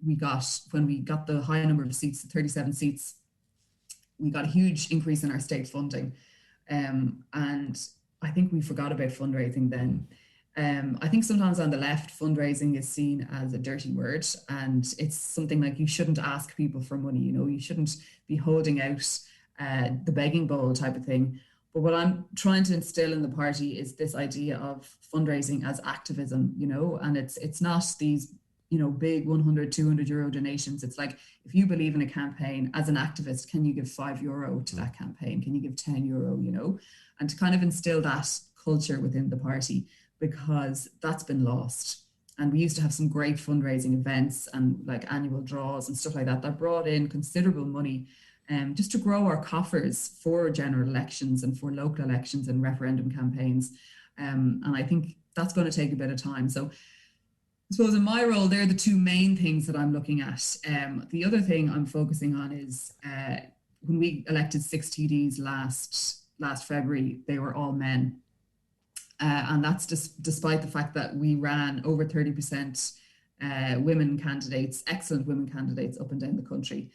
When we got the high number of seats, 37 seats, we got a huge increase in our state funding. And I think we forgot about fundraising then. I think sometimes on the left, fundraising is seen as a dirty word, and it's something like you shouldn't ask people for money, you shouldn't be holding out the begging bowl type of thing. But what I'm trying to instill in the party is this idea of fundraising as activism, and it's not these, big 100, 200 euro donations. It's like, if you believe in a campaign as an activist, can you give €5 to that campaign? Can you give €10, and to kind of instill that culture within the party, because that's been lost. And we used to have some great fundraising events and like annual draws and stuff like that brought in considerable money just to grow our coffers for general elections and for local elections and referendum campaigns. And I think that's going to take a bit of time. So I suppose in my role, they're the two main things that I'm looking at. The other thing I'm focusing on is when we elected 6 TDs last February, they were all men. And that's just despite the fact that we ran over 30% women candidates, excellent women candidates up and down the country.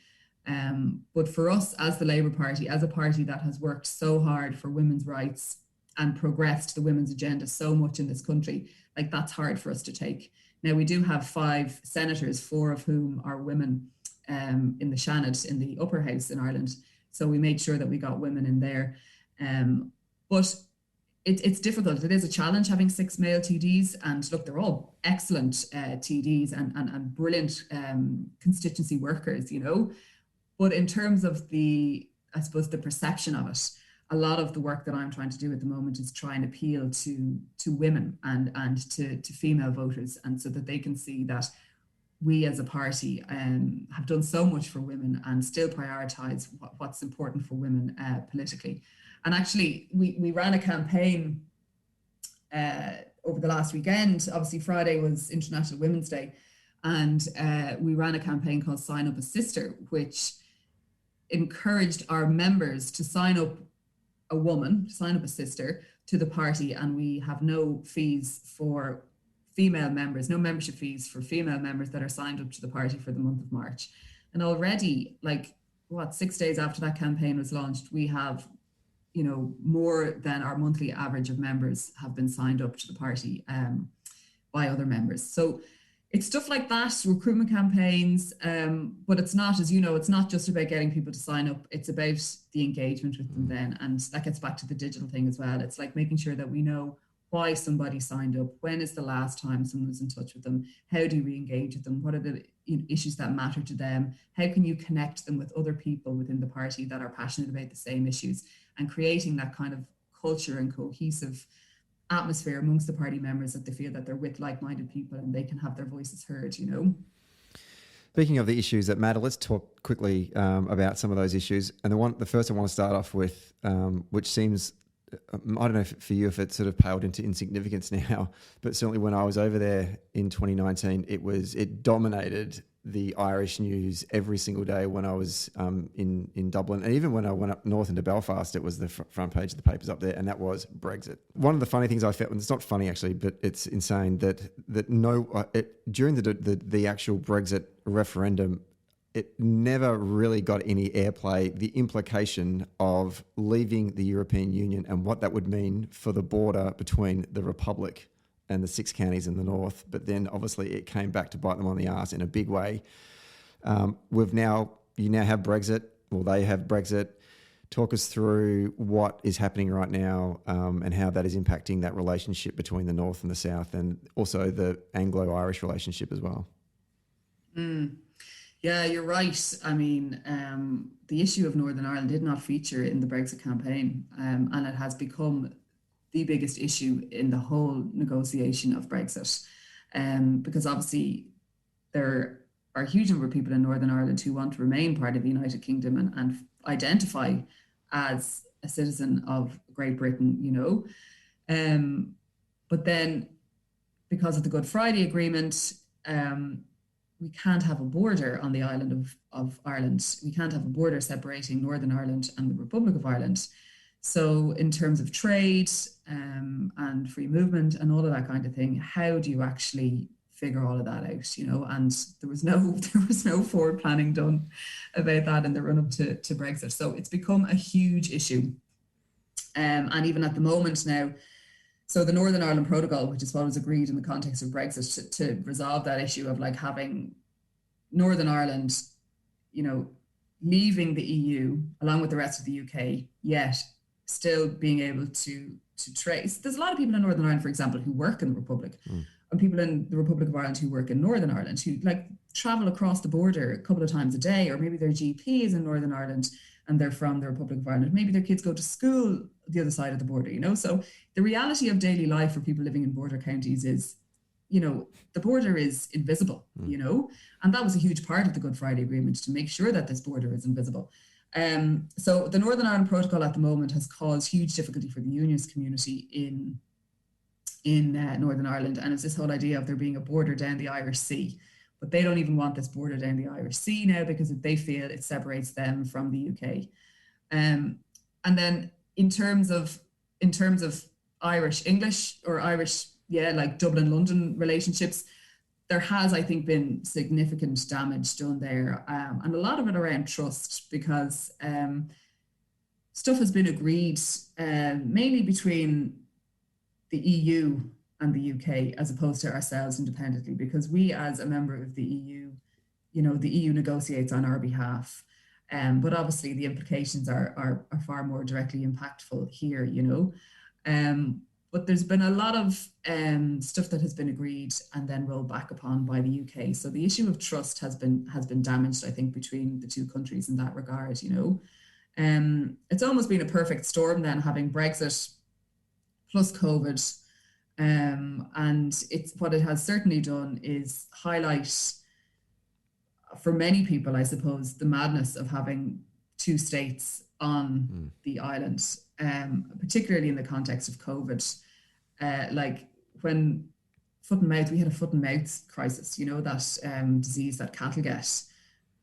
But for us as the Labour Party, as a party that has worked so hard for women's rights and progressed the women's agenda so much in this country, like that's hard for us to take. Now, we do have 5 senators, 4 of whom are women in the Seanad, in the upper house in Ireland. So we made sure that we got women in there. But it's difficult. It is a challenge having 6 male TDs. And look, they're all excellent TDs and brilliant constituency workers, But in terms of the perception of it, a lot of the work that I'm trying to do at the moment is try and appeal to women and to female voters, and so that they can see that we as a party have done so much for women and still prioritise what's important for women politically. And actually, we ran a campaign over the last weekend. Obviously, Friday was International Women's Day, and we ran a campaign called Sign Up a Sister, which encouraged our members to sign up a sister to the party, and we have no fees for female members, no membership fees for female members that are signed up to the party for the month of March. And already, 6 days after that campaign was launched, we have, more than our monthly average of members have been signed up to the party by other members. So it's stuff like that, recruitment campaigns, but it's not, as you know, it's not just about getting people to sign up. It's about the engagement with them then. And that gets back to the digital thing as well. It's like making sure that we know why somebody signed up. When is the last time someone was in touch with them? How do we engage with them? What are the issues that matter to them? How can you connect them with other people within the party that are passionate about the same issues? And creating that kind of culture and cohesive atmosphere amongst the party members, that they feel that they're with like-minded people and they can have their voices heard, Speaking of the issues that matter, let's talk quickly about some of those issues. And the first I want to start off with, which seems, I don't know for you if it's sort of paled into insignificance now, but certainly when I was over there in 2019, it dominated the Irish news every single day when I was in Dublin, and even when I went up north into Belfast, it was the front page of the papers up there, and that was Brexit. One of the funny things I felt, and it's not funny actually, but it's insane that during the actual Brexit referendum, it never really got any airplay. The implication of leaving the European Union and what that would mean for the border between the Republic and the 6 counties in the north, but then obviously it came back to bite them on the arse in a big way. You now have Brexit, or they have Brexit. Talk us through what is happening right now and how that is impacting that relationship between the north and the south, and also the Anglo-Irish relationship as well. Yeah, you're right. I mean, the issue of Northern Ireland did not feature in the Brexit campaign, and it has become the biggest issue in the whole negotiation of Brexit, because obviously there are a huge number of people in Northern Ireland who want to remain part of the United Kingdom and identify as a citizen of Great Britain, but then because of the Good Friday Agreement, we can't have a border on the island of Ireland. We can't have a border separating Northern Ireland and the Republic of Ireland. So in terms of trade and free movement and all of that kind of thing, how do you actually figure all of that out? And there was no forward planning done about that in the run up to Brexit. So it's become a huge issue. And even at the moment now, so the Northern Ireland Protocol, which is what was agreed in the context of Brexit to resolve that issue of like having Northern Ireland, leaving the EU along with the rest of the UK, yet still being able to trace. There's a lot of people in Northern Ireland, for example, who work in the Republic, and people in the Republic of Ireland who work in Northern Ireland, who like travel across the border a couple of times a day, or maybe their GP is in Northern Ireland and they're from the Republic of Ireland. Maybe their kids go to school the other side of the border, So the reality of daily life for people living in border counties is, the border is invisible, and that was a huge part of the Good Friday Agreement, to make sure that this border is invisible. So the Northern Ireland Protocol at the moment has caused huge difficulty for the unionist community in Northern Ireland, and it's this whole idea of there being a border down the Irish Sea. But they don't even want this border down the Irish Sea now because they feel it separates them from the UK. And then in terms of Irish English or Irish, like Dublin-London relationships, there has, I think, been significant damage done there. And a lot of it around trust, because stuff has been agreed mainly between the EU and the UK as opposed to ourselves independently, because we, as a member of the EU, the EU negotiates on our behalf. But obviously the implications are far more directly impactful here, But there's been a lot of stuff that has been agreed and then rolled back upon by the UK. So the issue of trust has been damaged, I think, between the two countries in that regard, It's almost been a perfect storm then, having Brexit plus COVID. And what it has certainly done is highlight, for many people, I suppose, the madness of having two states on the island, particularly in the context of COVID. Like when foot and mouth, we had a foot and mouth crisis, that disease that cattle get,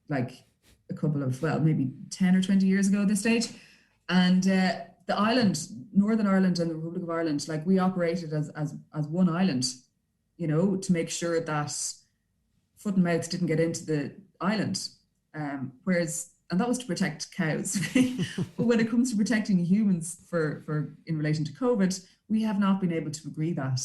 like a couple of, maybe 10 or 20 years ago at this stage. And the island, Northern Ireland and the Republic of Ireland, like we operated as one island, to make sure that foot and mouth didn't get into the island. And that was to protect cows. But when it comes to protecting humans for in relation to COVID, we have not been able to agree that,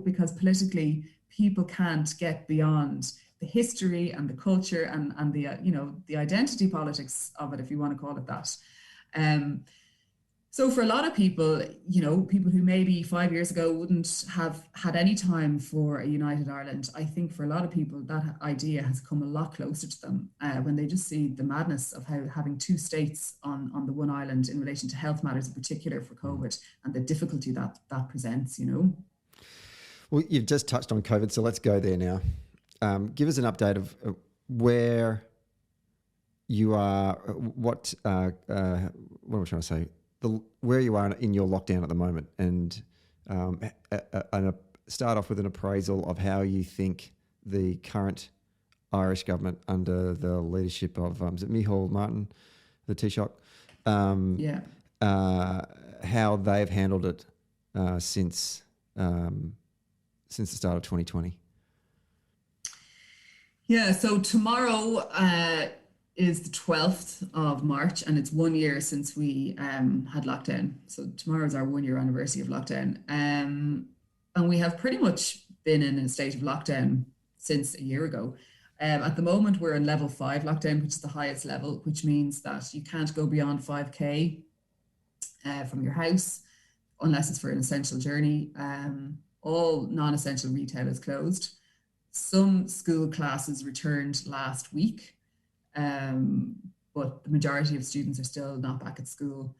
because politically people can't get beyond the history and the culture and the, the identity politics of it, if you want to call it that. So for a lot of people, people who maybe 5 years ago wouldn't have had any time for a united Ireland, I think for a lot of people that idea has come a lot closer to them when they just see the madness of how having two states on the one island in relation to health matters in particular for COVID and the difficulty that presents, Well, you've just touched on COVID, so let's go there now. Give us an update of where you are, what am I trying to say? Where you are in your lockdown at the moment, and start off with an appraisal of how you think the current Irish government under the leadership of is it Micheál Martin, the Taoiseach, Yeah. how they've handled it since the start of 2020. Yeah, so tomorrow is the 12th of March, and it's 1 year since we had lockdown. So tomorrow is our 1 year anniversary of lockdown. And we have pretty much been in a state of lockdown since a year ago. At the moment, we're in level 5 lockdown, which is the highest level, which means that you can't go beyond 5K from your house unless it's for an essential journey. All non-essential retail is closed. Some school classes returned last week, but the majority of students are still not back at school.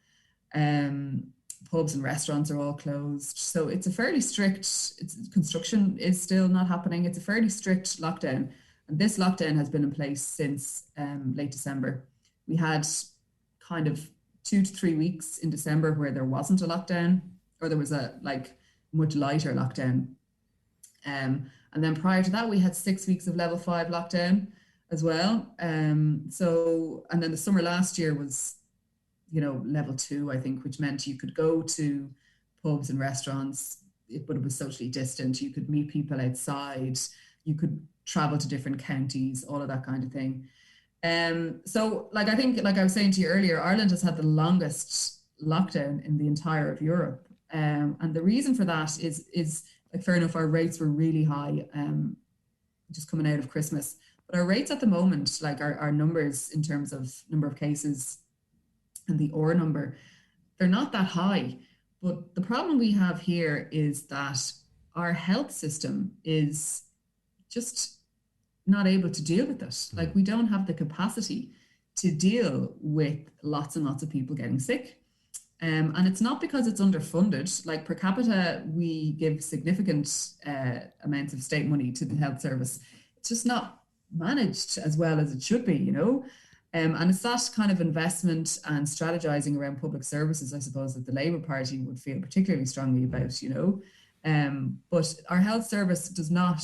Pubs and restaurants are all closed. So it's a fairly strict, construction is still not happening. It's a fairly strict lockdown. And this lockdown has been in place since late December. We had kind of 2 to 3 weeks in December where there wasn't a lockdown, or there was a much lighter lockdown. And then prior to that, we had 6 weeks of level 5 lockdown as well. And then the summer last year was, level 2, I think, which meant you could go to pubs and restaurants, but it was socially distant. You could meet people outside. You could travel to different counties, all of that kind of thing. So I think, like I was saying to you earlier, Ireland has had the longest lockdown in the entire of Europe. And the reason for that is fair enough, our rates were really high just coming out of Christmas. But our rates at the moment, our numbers in terms of number of cases and the R number, they're not that high. But the problem we have here is that our health system is just not able to deal with it. We don't have the capacity to deal with lots and lots of people getting sick. And it's not because it's underfunded. Per capita, we give significant amounts of state money to the health service. It's just not managed as well as it should be, and it's that kind of investment and strategizing around public services, I suppose, that the Labour Party would feel particularly strongly about, but our health service is not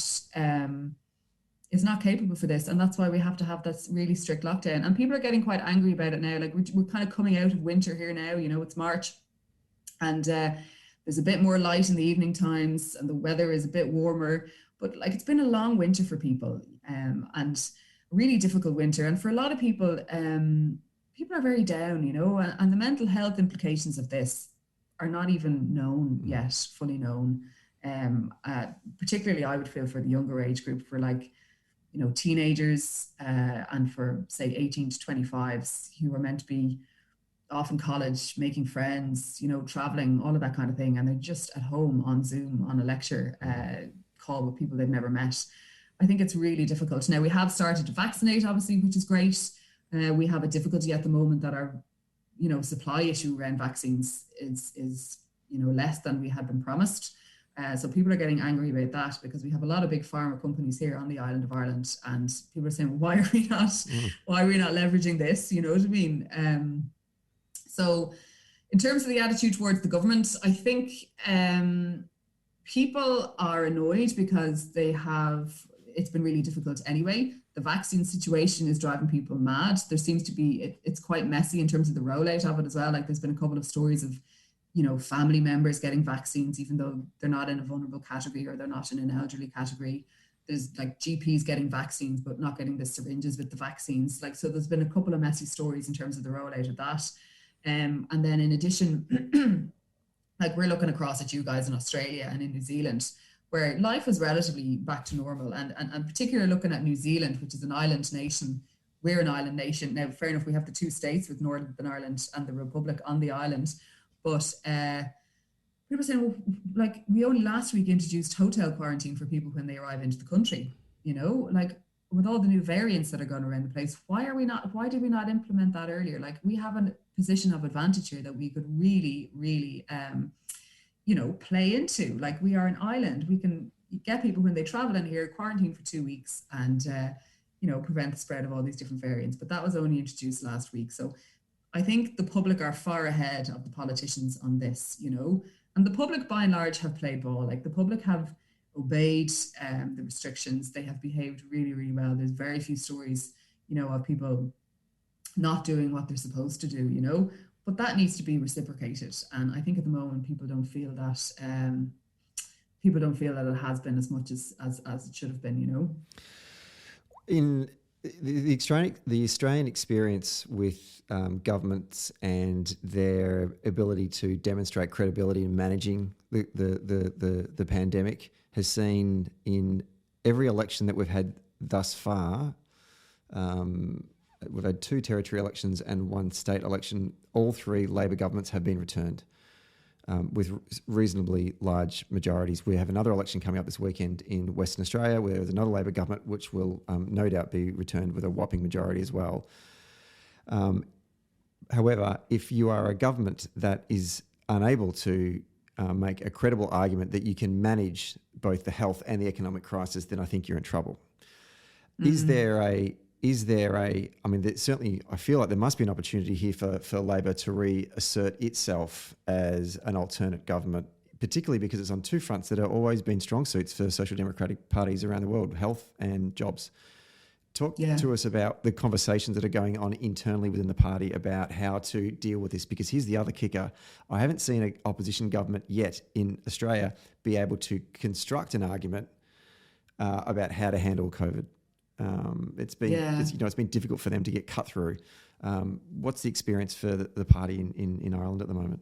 capable for this. And that's why we have to have this really strict lockdown. And people are getting quite angry about it now. We're kind of coming out of winter here now, it's March, and there's a bit more light in the evening times and the weather is a bit warmer, but it's been a long winter for people, and a really difficult winter. And for a lot of people, people are very down, and the mental health implications of this are not even known yet, fully known. Particularly I would feel for the younger age group, for teenagers, and for say 18 to 25s who are meant to be off in college, making friends, traveling, all of that kind of thing. And they're just at home on Zoom, on a lecture call with people they've never met. I think it's really difficult. Now we have started to vaccinate, obviously, which is great. We have a difficulty at the moment that our, supply issue around vaccines is less than we had been promised. So people are getting angry about that because we have a lot of big pharma companies here on the island of Ireland, and people are saying, well, why are we not leveraging this? You know what I mean? So in terms of the attitude towards the government, I think people are annoyed because it's been really difficult anyway. The vaccine situation is driving people mad. There seems to be, it's quite messy in terms of the rollout of it as well. There's been a couple of stories of family members getting vaccines, even though they're not in a vulnerable category or they're not in an elderly category. There's GPs getting vaccines, but not getting the syringes with the vaccines. So there's been a couple of messy stories in terms of the rollout of that. And then in addition, we're looking across at you guys in Australia and in New Zealand, where life is relatively back to normal. And particularly looking at New Zealand, which is an island nation. We're an island nation. Now, fair enough, we have the 2 states with Northern Ireland and the Republic on the island. But people are saying, well, we only last week introduced hotel quarantine for people when they arrive into the country, with all the new variants that are going around the place, why did we not implement that earlier? We have a position of advantage here that we could really, really, play into. We are an island. We can get people when they travel in here, quarantine for 2 weeks and, prevent the spread of all these different variants. But that was only introduced last week. So I think the public are far ahead of the politicians on this, and the public by and large have played ball. The public have obeyed the restrictions. They have behaved really, really well. There's very few stories, of people not doing what they're supposed to do, but that needs to be reciprocated. And I think at the moment people don't feel that it has been as much as it should have been. In the Australian experience with governments and their ability to demonstrate credibility in managing the pandemic has seen in every election that we've had thus far. We've had 2 territory elections and 1 state election. All 3 Labor governments have been returned with reasonably large majorities. We have another election coming up this weekend in Western Australia where there's another Labor government which will no doubt be returned with a whopping majority as well. However, if you are a government that is unable to make a credible argument that you can manage both the health and the economic crisis, then I think you're in trouble. Mm-hmm. Certainly I feel like there must be an opportunity here for Labor to reassert itself as an alternate government, particularly because it's on 2 fronts that have always been strong suits for social democratic parties around the world, health and jobs. Talk to us about the conversations that are going on internally within the party about how to deal with this, because here's the other kicker. I haven't seen an opposition government yet in Australia be able to construct an argument about how to handle COVID. It's been difficult for them to get cut through. What's the experience for the party in Ireland at the moment?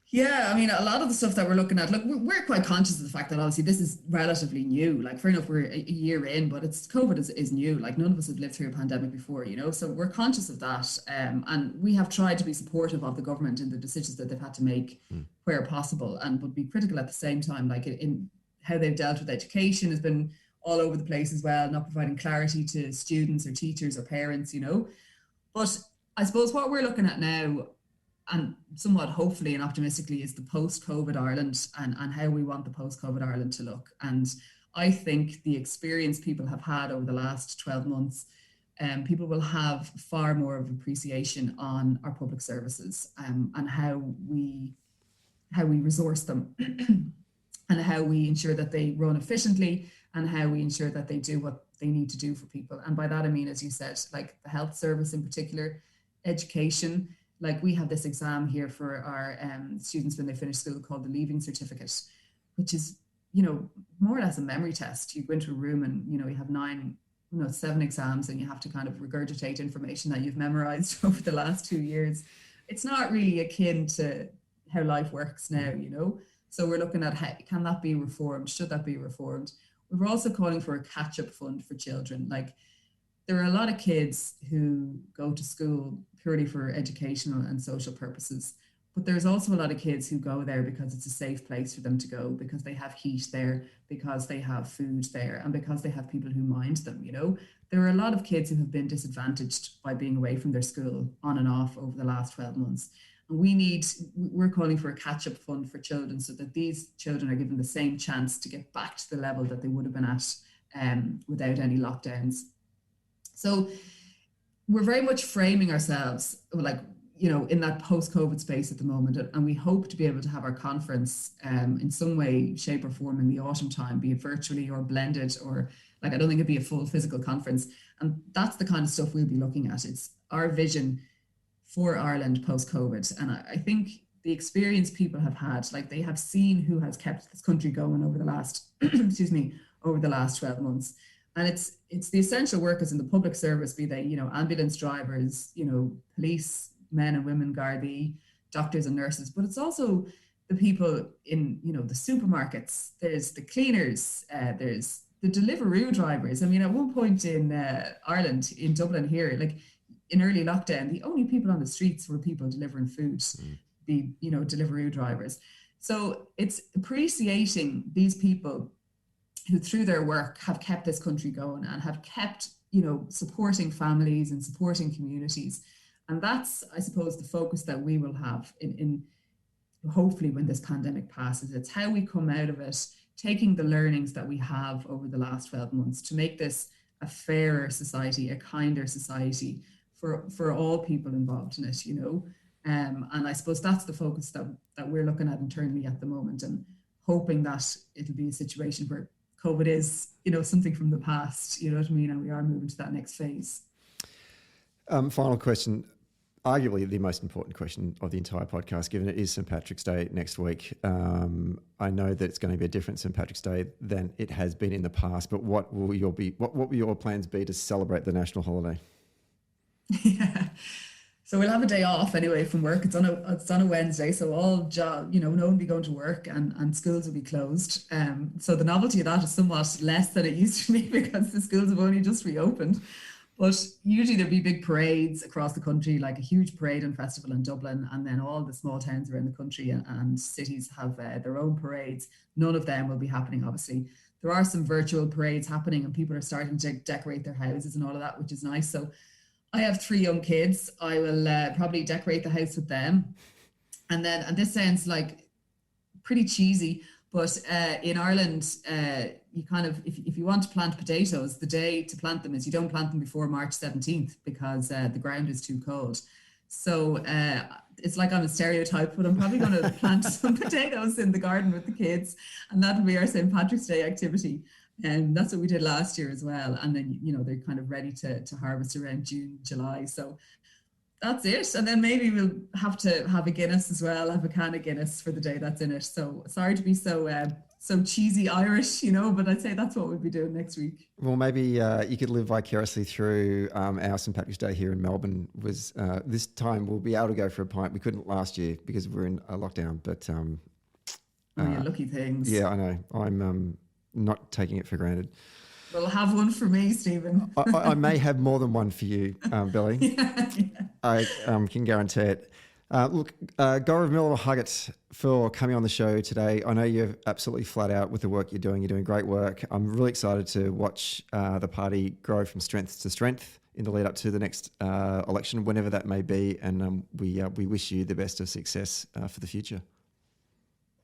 Yeah, I mean, a lot of the stuff that we're looking at, look, we're quite conscious of the fact that obviously this is relatively new. Like, fair enough, we're a year in, but COVID is new. Like, none of us have lived through a pandemic before, so we're conscious of that. And we have tried to be supportive of the government in the decisions that they've had to make where possible, but be critical at the same time. Like, in how they've dealt with education has been all over the place as well, not providing clarity to students or teachers or parents, But I suppose what we're looking at now, and somewhat hopefully and optimistically, is the post-COVID Ireland and how we want the post-COVID Ireland to look. And I think the experience people have had over the last 12 months, people will have far more of appreciation on our public services and how we resource them and how we ensure that they run efficiently and how we ensure that they do what they need to do for people. And by that, I mean, as you said, like the health service in particular, education. Like, we have this exam here for our students when they finish school called the Leaving Certificate, which is, more or less a memory test. You go into a room and, you have 7 exams and you have to kind of regurgitate information that you've memorized over the last 2 years. It's not really akin to how life works now, So we're looking at how can that be reformed? Should that be reformed? We're also calling for a catch-up fund for children. Like, there are a lot of kids who go to school purely for educational and social purposes, but there's also a lot of kids who go there because it's a safe place for them to go, because they have heat there, because they have food there, and because they have people who mind them, There are a lot of kids who have been disadvantaged by being away from their school on and off over the last 12 months. And we're calling for a catch-up fund for children so that these children are given the same chance to get back to the level that they would have been at without any lockdowns. So we're very much framing ourselves like, in that post-COVID space at the moment. And we hope to be able to have our conference in some way, shape or form in the autumn time, be it virtually or blended, or I don't think it'd be a full physical conference. And that's the kind of stuff we'll be looking at. It's our vision for Ireland post-COVID. And I think the experience people have had, like, they have seen who has kept this country going over the last, over the last 12 months. And it's the essential workers in the public service, be they, ambulance drivers, police, men and women, Gardaí, doctors and nurses, but it's also the people in, the supermarkets. There's the cleaners, there's the Deliveroo drivers. I mean, at one point in Ireland, in Dublin here, like in early lockdown, the only people on the streets were people delivering food, the, Deliveroo drivers. So it's appreciating these people who through their work have kept this country going and have kept, supporting families and supporting communities. And that's, I suppose, the focus that we will have in hopefully when this pandemic passes. It's how we come out of it, taking the learnings that we have over the last 12 months to make this a fairer society, a kinder society for all people involved in it, And I suppose that's the focus that we're looking at internally at the moment. And hoping that it'll be a situation where COVID is, something from the past, you know what I mean? And we are moving to that next phase. Final question, arguably the most important question of the entire podcast, given it is St. Patrick's Day next week. I know that it's going to be a different St. Patrick's Day than it has been in the past, but what will your plans be to celebrate the national holiday? Yeah. So we'll have a day off anyway from work. It's on a Wednesday, so all job, no one will be going to work and schools will be closed. So the novelty of that is somewhat less than it used to be because the schools have only just reopened. But usually there'll be big parades across the country, like a huge parade and festival in Dublin, and then all the small towns around the country and cities have their own parades. None of them will be happening, obviously. There are some virtual parades happening and people are starting to decorate their houses and all of that, which is nice. So I have 3 young kids. I will probably decorate the house with them. And this sounds like pretty cheesy, but in Ireland, you kind of, if you want to plant potatoes, the day to plant them is you don't plant them before March 17th because the ground is too cold. So it's like I'm a stereotype, but I'm probably going to plant some potatoes in the garden with the kids, and that'll be our St. Patrick's Day activity. And that's what we did last year as well. And then, they're kind of ready to harvest around June, July. So that's it. And then maybe we'll have to have a Guinness as well, have a can of Guinness for the day that's in it. So sorry to be so cheesy Irish, but I'd say that's what we'll be doing next week. Well, maybe you could live vicariously through our St. Patrick's Day here in Melbourne. Was this time we'll be able to go for a pint. We couldn't last year because we were in a lockdown. But lucky things. Yeah, I know. I'm not taking it for granted. Well, have one for me, Stephen. I may have more than one for you, Billie. Yeah. I can guarantee it. Look, Gaurav Miller-Huggett for coming on the show today. I know you're absolutely flat out with the work you're doing. You're doing great work. I'm really excited to watch the party grow from strength to strength in the lead up to the next election, whenever that may be. And we wish you the best of success for the future.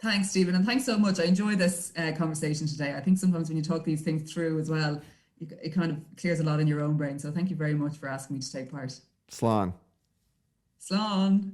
Thanks, Stephen. And thanks so much. I enjoyed this conversation today. I think sometimes when you talk these things through as well, it kind of clears a lot in your own brain. So thank you very much for asking me to take part. Slán. Slán.